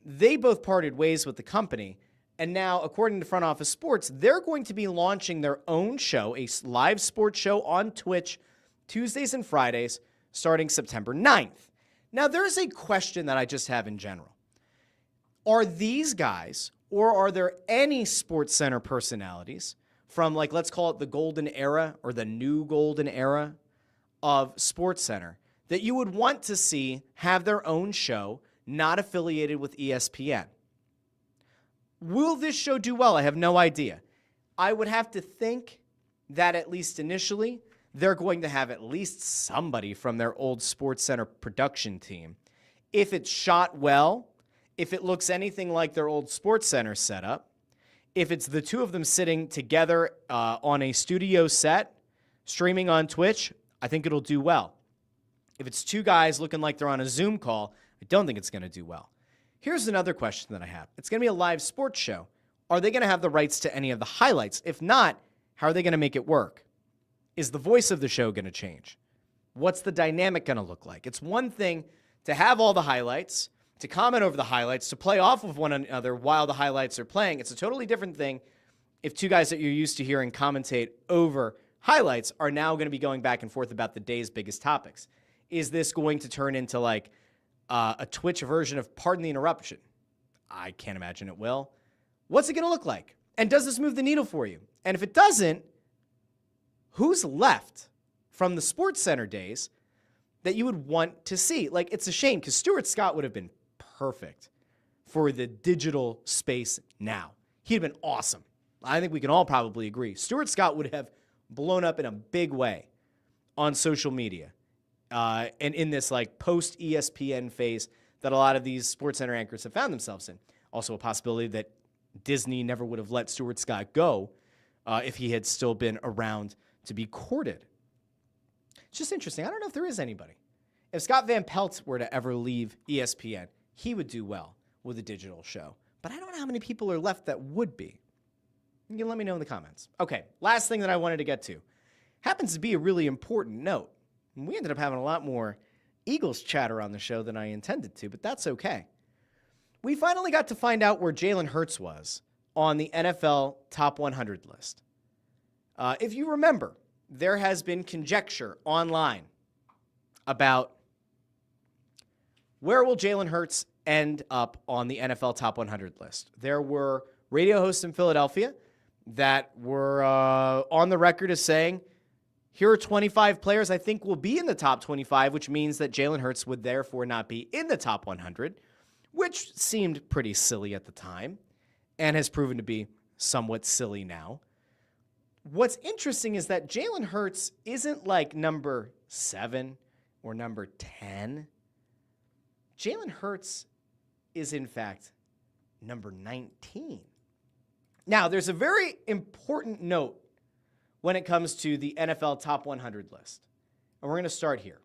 they both parted ways with the company. And now, according to Front Office Sports, they're going to be launching their own show, a live sports show on Twitch, Tuesdays and Fridays, starting September 9th. Now, there's a question that I just have in general. Are these guys, or are there any SportsCenter personalities from, like, let's call it the golden era or the new golden era of SportsCenter that you would want to see have their own show, not affiliated with ESPN? Will this show do well? I have no idea. I would have to think that at least initially, they're going to have at least somebody from their old SportsCenter production team. If it's shot well, if it looks anything like their old SportsCenter setup, if it's the two of them sitting together on a studio set, streaming on Twitch, I think it'll do well. If it's two guys looking like they're on a Zoom call, I don't think it's going to do well. Here's another question that I have. It's going to be a live sports show. Are they going to have the rights to any of the highlights? If not, how are they going to make it work? Is the voice of the show going to change? What's the dynamic going to look like? It's one thing to have all the highlights, to comment over the highlights, to play off of one another while the highlights are playing. It's a totally different thing if two guys that you're used to hearing commentate over highlights are now going to be going back and forth about the day's biggest topics. Is this going to turn into like a Twitch version of Pardon the Interruption? I can't imagine it will. What's it going to look like? And does this move the needle for you? And if it doesn't, who's left from the SportsCenter days that you would want to see? Like, it's a shame because Stuart Scott would have been perfect for the digital space now. He'd have been awesome. I think we can all probably agree. Stuart Scott would have blown up in a big way on social media. And in this like post-ESPN phase that a lot of these SportsCenter anchors have found themselves in. Also a possibility that Disney never would have let Stuart Scott go if he had still been around to be courted. It's just interesting. I don't know if there is anybody. If Scott Van Pelt were to ever leave ESPN, he would do well with a digital show. But I don't know how many people are left that would be. You can let me know in the comments. Okay, last thing that I wanted to get to. Happens to be a really important note. We ended up having a lot more Eagles chatter on the show than I intended to, but that's okay. We finally got to find out where Jalen Hurts was on the NFL Top 100 list. If you remember, there has been conjecture online about where will Jalen Hurts end up on the NFL Top 100 list. There were radio hosts in Philadelphia that were on the record as saying, here are 25 players I think will be in the top 25, which means that Jalen Hurts would therefore not be in the top 100, which seemed pretty silly at the time and has proven to be somewhat silly now. What's interesting is that Jalen Hurts isn't like number 7 or number 10. Jalen Hurts is, in fact, number 19. Now, there's a very important note when it comes to the NFL Top 100 list. And we're going to start here.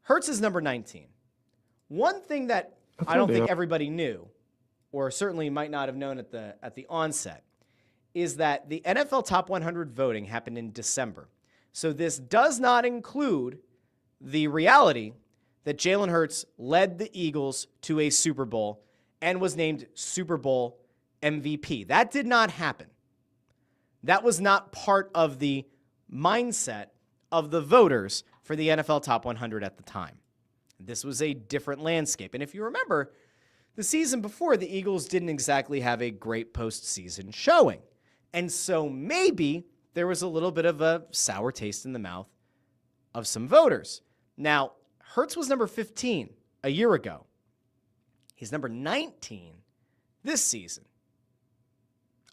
Hurts is number 19. One thing that I don't think everybody knew, or certainly might not have known at the onset, is that the NFL Top 100 voting happened in December. So this does not include the reality that Jalen Hurts led the Eagles to a Super Bowl and was named Super Bowl MVP. That did not happen. That was not part of the mindset of the voters for the NFL Top 100 at the time. This was a different landscape. And if you remember, the season before, the Eagles didn't exactly have a great postseason showing. And so maybe there was a little bit of a sour taste in the mouth of some voters. Now, Hurts was number 15 a year ago. He's number 19 this season.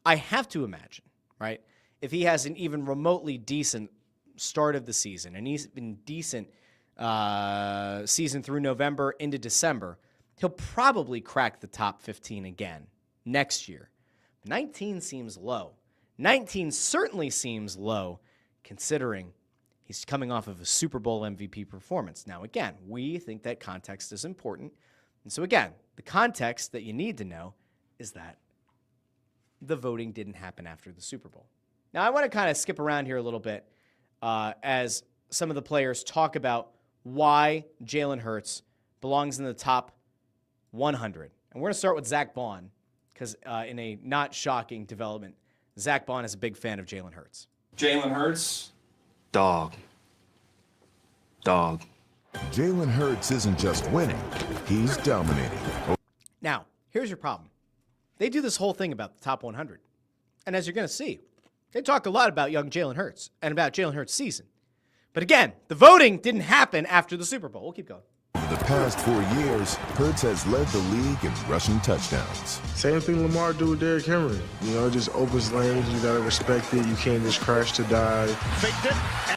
I have to imagine, right, if he has an even remotely decent start of the season, and he's been decent season through November into December, he'll probably crack the top 15 again next year. 19 seems low. 19 certainly seems low considering he's coming off of a Super Bowl MVP performance. Now, again, we think that context is important. And so, again, the context that you need to know is that the voting didn't happen after the Super Bowl. Now, I want to kind of skip around here a little bit as some of the players talk about why Jalen Hurts belongs in the top 100. And we're going to start with Zach Bond because in a not shocking development, Zach Bond is a big fan of Jalen Hurts. Jalen Hurts. Dog. Jalen Hurts isn't just winning, he's dominating. Now, here's your problem. They do this whole thing about the top 100. And as you're going to see, they talk a lot about young Jalen Hurts and about Jalen Hurts' season. But again, the voting didn't happen after the Super Bowl. We'll keep going. Over the past 4 years, Hurts has led the league in rushing touchdowns. Same thing Lamar do with Derrick Henry. You know, just opens lanes. You got to respect it. You can't just crash to die.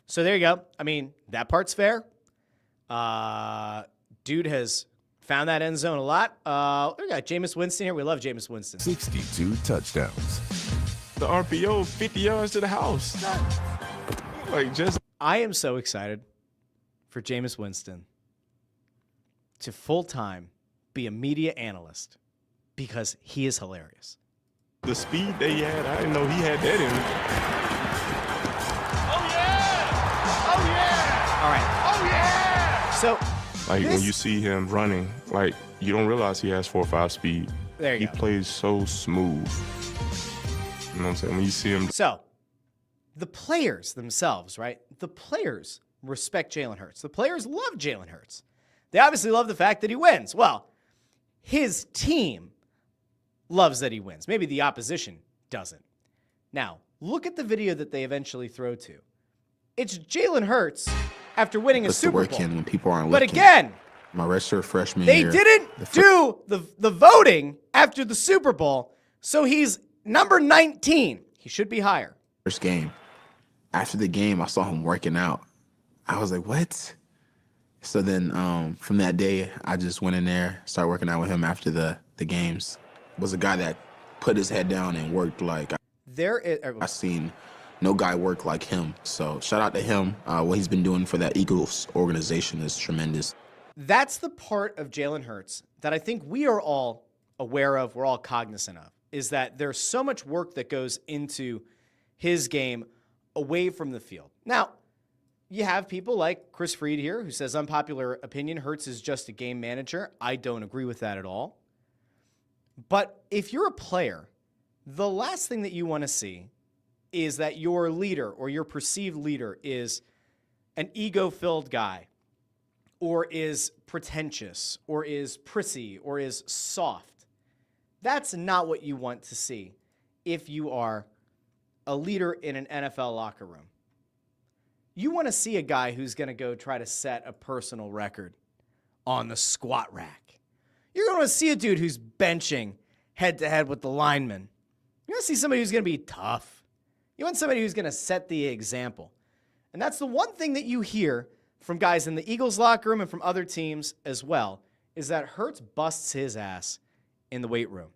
So there you go. I mean, that part's fair. Dude has found that end zone a lot. We got Jameis Winston here. We love Jameis Winston. 62 touchdowns. The RPO, 50 yards to the house. I am so excited for Jameis Winston to full-time be a media analyst because he is hilarious. The speed that he had, I didn't know he had that in him. All right. So When you see him running, you don't realize he has 4.5 speed. There you he go. plays so smooth. You know what I'm saying? When you see him. So the players themselves, right? The players respect Jalen Hurts. The players love Jalen Hurts. They obviously love the fact that he wins. Well, his team loves that he wins. Maybe the opposition doesn't. Now, look at the video that they eventually throw to. It's Jalen Hurts after winning a Super Bowl. When people aren't But looking. again, My redshirt freshman they year. didn't do the voting after the Super Bowl, so he's number 19. He should be higher. First game. After the game, I saw him working out. I was like, what? So then from that day, I just went in there, started working out with him after the games. Was a guy that put his head down and worked like I seen no guy work like him. So shout out to him. What he's been doing for that Eagles organization is tremendous. That's the part of Jalen Hurts that I think we are all aware of, we're all cognizant of, is that there's so much work that goes into his game away from the field. Now, you have people like Chris Fried here who says, unpopular opinion, Hurts is just a game manager. I don't agree with that at all. But if you're a player, the last thing that you want to see is that your leader or your perceived leader is an ego-filled guy or is pretentious or is prissy or is soft. That's not what you want to see if you are a leader in an NFL locker room. You want to see a guy who's going to go try to set a personal record on the squat rack. You're going to see a dude who's benching head-to-head with the linemen. You're going to see somebody who's going to be tough. You want somebody who's going to set the example. And that's the one thing that you hear from guys in the Eagles locker room and from other teams as well, is that Hurts busts his ass in the weight room.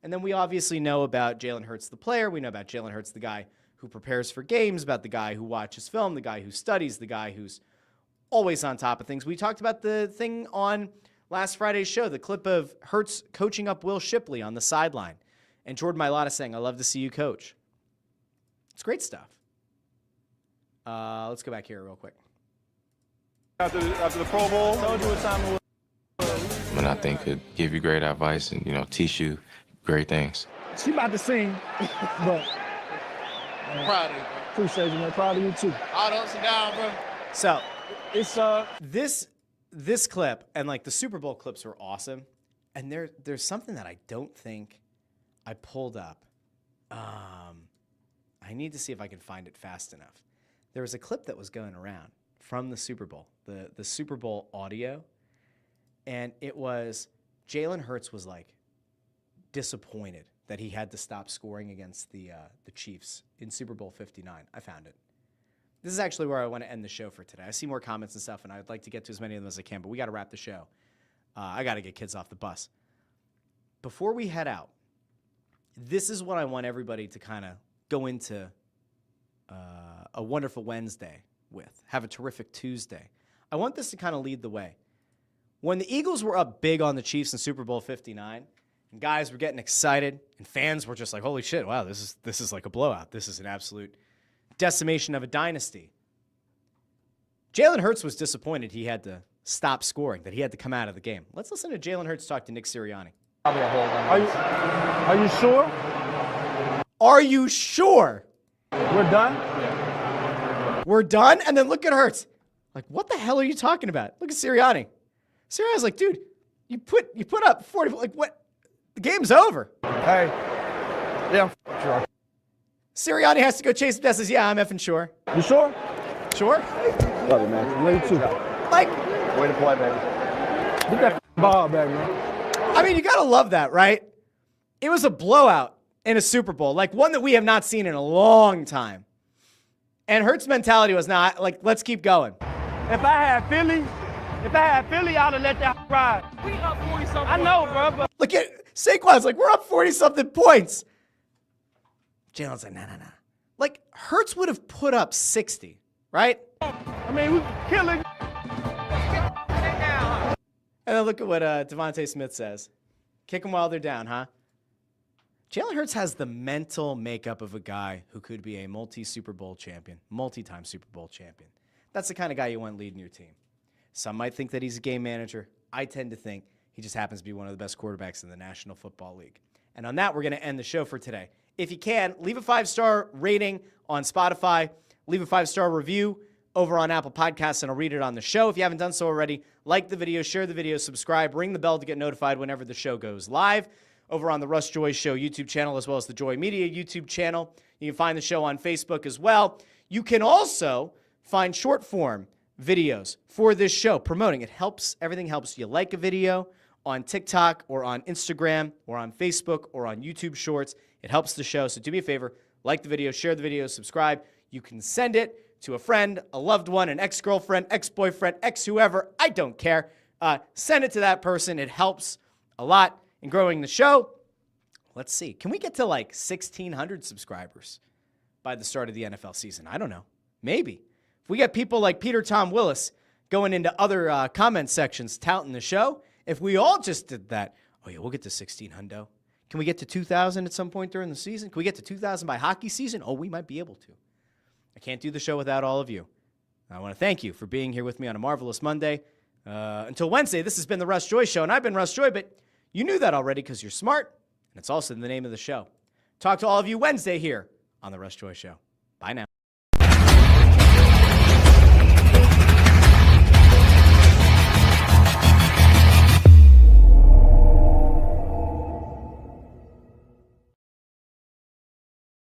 And then we obviously know about Jalen Hurts, the player. We know about Jalen Hurts, the guy who prepares for games, about the guy who watches film, the guy who studies, the guy who's always on top of things. We talked about the thing on last Friday's show, the clip of Hurts coaching up Will Shipley on the sideline. And Jordan Mailata saying, I love to see you coach. It's great stuff. Let's go back here real quick. after the Pro Bowl. Told you what time it was. And I think could give you great advice and, teach you great things. She about to sing, but Proud of you, bro. appreciate you, man. Proud of you too. All ups and down, bro. So It's this clip and like the Super Bowl clips were awesome. And there's something that I don't think I pulled up. I need to see if I can find it fast enough. There was a clip that was going around from the Super Bowl, the Super Bowl audio, and it was Jalen Hurts was like disappointed that he had to stop scoring against the Chiefs in Super Bowl 59. I found it. This is actually where I want to end the show for today. I see more comments and stuff, and I'd like to get to as many of them as I can, but we got to wrap the show. I got to get kids off the bus. Before we head out, this is what I want everybody to kind of go into a wonderful Wednesday with. Have a terrific Tuesday. I want this to kind of lead the way. When the Eagles were up big on the Chiefs in Super Bowl 59, and guys were getting excited, and fans were just like, holy shit, wow, this is like a blowout. This is an absolute decimation of a dynasty. Jalen Hurts was disappointed he had to stop scoring, that he had to come out of the game. Let's listen to Jalen Hurts talk to Nick Sirianni. Are you sure? Are you sure? We're done? We're done? And then look at Hurts. Like, what the hell are you talking about? Look at Sirianni. Sirianni's like, dude, you put up 40. Like, what? The game's over. Hey. Yeah, sure. Sirianni has to go chase him down. Says, yeah, I'm effing sure. You sure? Sure? Love you, man. Love you too. Like, Way to play, baby. Get that ball back, man. I mean, you got to love that, right? It was a blowout in a Super Bowl, like one that we have not seen in a long time. And Hurts' mentality was not like, let's keep going. If I had Philly, I'd have let that ride. We up 40-something. I know, bro. But Look at Saquon's like, we're up 40-something points. Jalen's like, nah. Like, Hurts would have put up 60, right? I mean, we killing. And then look at what Devontae Smith says. Kick them while they're down, huh? Jalen Hurts has the mental makeup of a guy who could be a multi-Super Bowl champion, multi-time Super Bowl champion. That's the kind of guy you want leading your team. Some might think that he's a game manager. I tend to think he just happens to be one of the best quarterbacks in the National Football League. And on that, we're going to end the show for today. If you can, leave a 5-star rating on Spotify. Leave a 5-star review over on Apple Podcasts, and I'll read it on the show. If you haven't done so already, like the video, share the video, subscribe, ring the bell to get notified whenever the show goes live over on the Russ Joy Show YouTube channel, as well as the Joy Media YouTube channel. You can find the show on Facebook as well. You can also find short-form videos for this show, promoting. It helps. Everything helps. You like a video on TikTok or on Instagram or on Facebook or on YouTube Shorts. It helps the show. So do me a favor, like the video, share the video, subscribe. You can send it to a friend, a loved one, an ex-girlfriend, ex-boyfriend, ex-whoever. I don't care. Send it to that person. It helps a lot in growing the show. Let's see. Can we get to like 1,600 subscribers by the start of the NFL season? I don't know. Maybe. If we get people like Peter Tom Willis going into other comment sections touting the show, if we all just did that, oh yeah, we'll get to 1,600. Can we get to 2,000 at some point during the season? Can we get to 2,000 by hockey season? Oh, we might be able to. I can't do the show without all of you. I want to thank you for being here with me on a marvelous Monday. Until Wednesday, this has been the Russ Joy Show, and I've been Russ Joy, but you knew that already because you're smart, and it's also the name of the show. Talk to all of you Wednesday here on the Russ Joy Show.